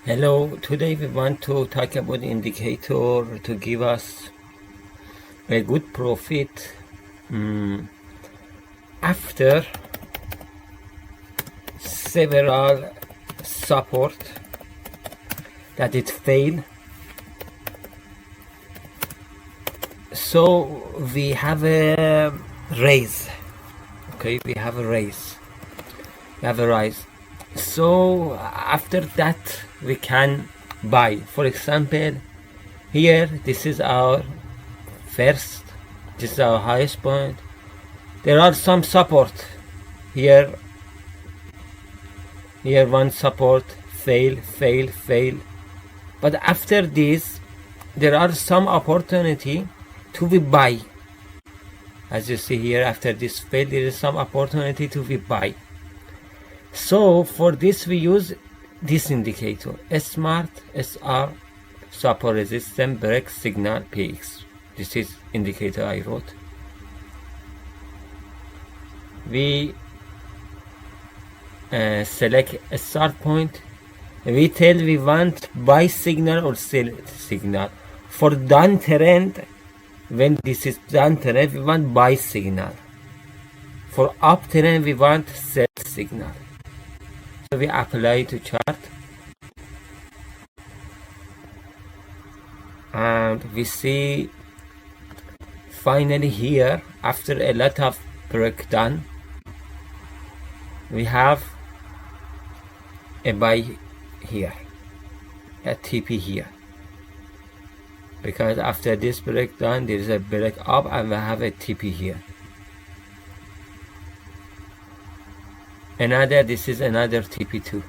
Hello, today we want to talk about indicator to give us a good profit after several support that it failed. So we have a raise. Okay, we have a raise. We have a rise. So after that we can buy. For example, here this is our first, this is our highest point. There are some support here. Here one support fail. But after this, there are some opportunity to be buy. As you see here, after this fail, there is some opportunity to be buy. So for this we use this indicator, SMART SR support resistance break signal PX. This is indicator I wrote. We select a start point. We tell we want buy signal or sell signal. For down trend, when this is down trend, we want buy signal. For up trend, we want sell signal. So we apply to chart, and we see finally here, after a lot of breakdown, we have a buy here, a TP here, because after this breakdown there is a break up and we have a TP here. This is another TP2.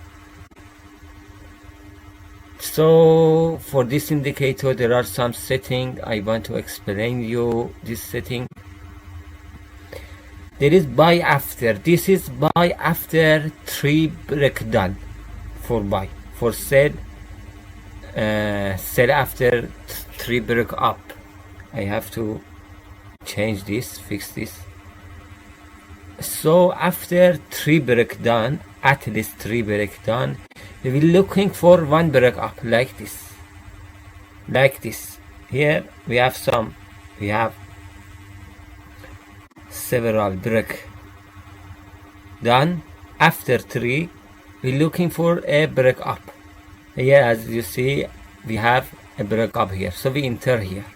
So for this indicator there are some setting. I want to explain you this setting. There is buy after. This is buy after 3 breakdown for buy. For sell, sell after 3 break up. I have to change this, fix this. So after 3 breakdown, at least 3 breakdown, we will looking for 1 break up like this. Like this. Here we have several break done. After 3, we're looking for a break up. Here, as you see, we have a break up here. So we enter here.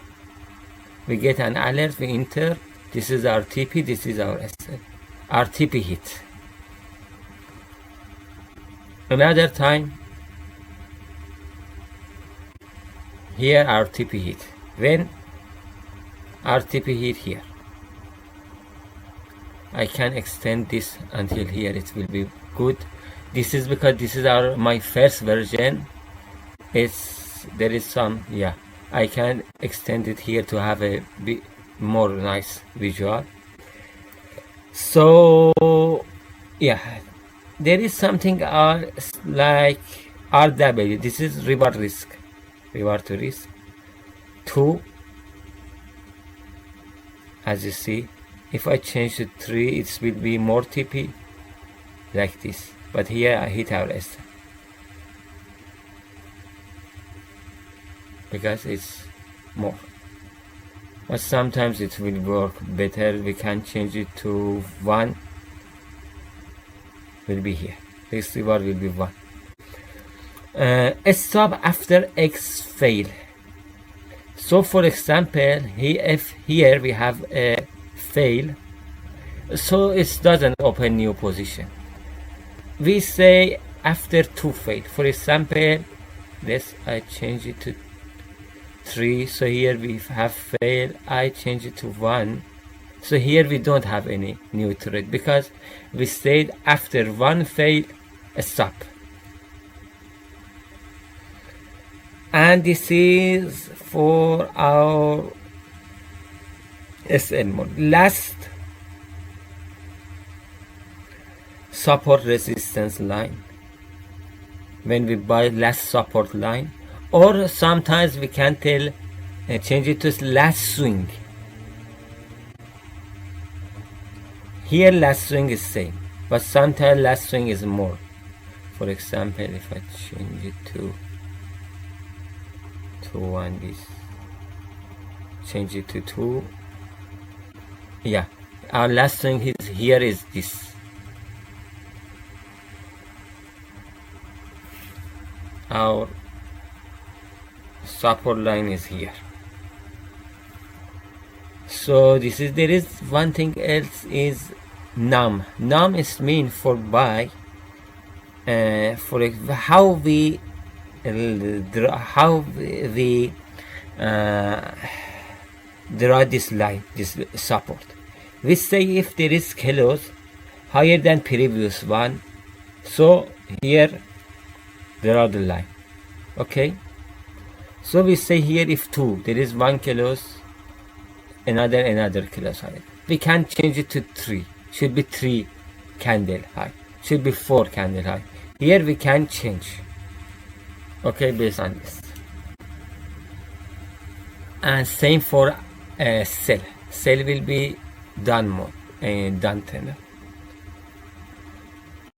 We get an alert. We enter. This is our TP. This is our SL. Our TP hit. Another time. Here our TP hit. When our TP hit here, I can extend this until here. It will be good. This is because this is my first version. There is some, I can extend it here to have a bit more nice visual. So there is something like RW. This is reward to risk 2. As you see, if I change to 3, it will be more TP like this. But here I hit our S because it's more. But sometimes it will work better. We can change it to 1. Will be here. This reward will be 1. Stop after X fail. So for example, if here we have a fail, so it doesn't open new position. We say after 2 fail. For example, I change it to 3. So here we have fail. I change it to 1. So here we don't have any new trade because we said after 1 fail, stop. And this is for our SL mode. Last support resistance line. When we buy last support line, or sometimes we can change it to last swing. Here last swing is same, but sometimes last swing is more. For example, if I change it to 2 and this, change it to 2. Yeah, our last thing is here is this. Our support line is here. So this is, there is one thing else is num. Num is mean for by, for how we draw this line, this support. We say if there is kilos higher than previous one, so here draw the line. Okay, so we say here if 2, there is 1 kilos, another kilos higher. We can change it to 3. Should be 3 candle high. Should be 4 candle high. Here we can change. Okay, based on this. And same for sell. Sell will be done mode and done tenor.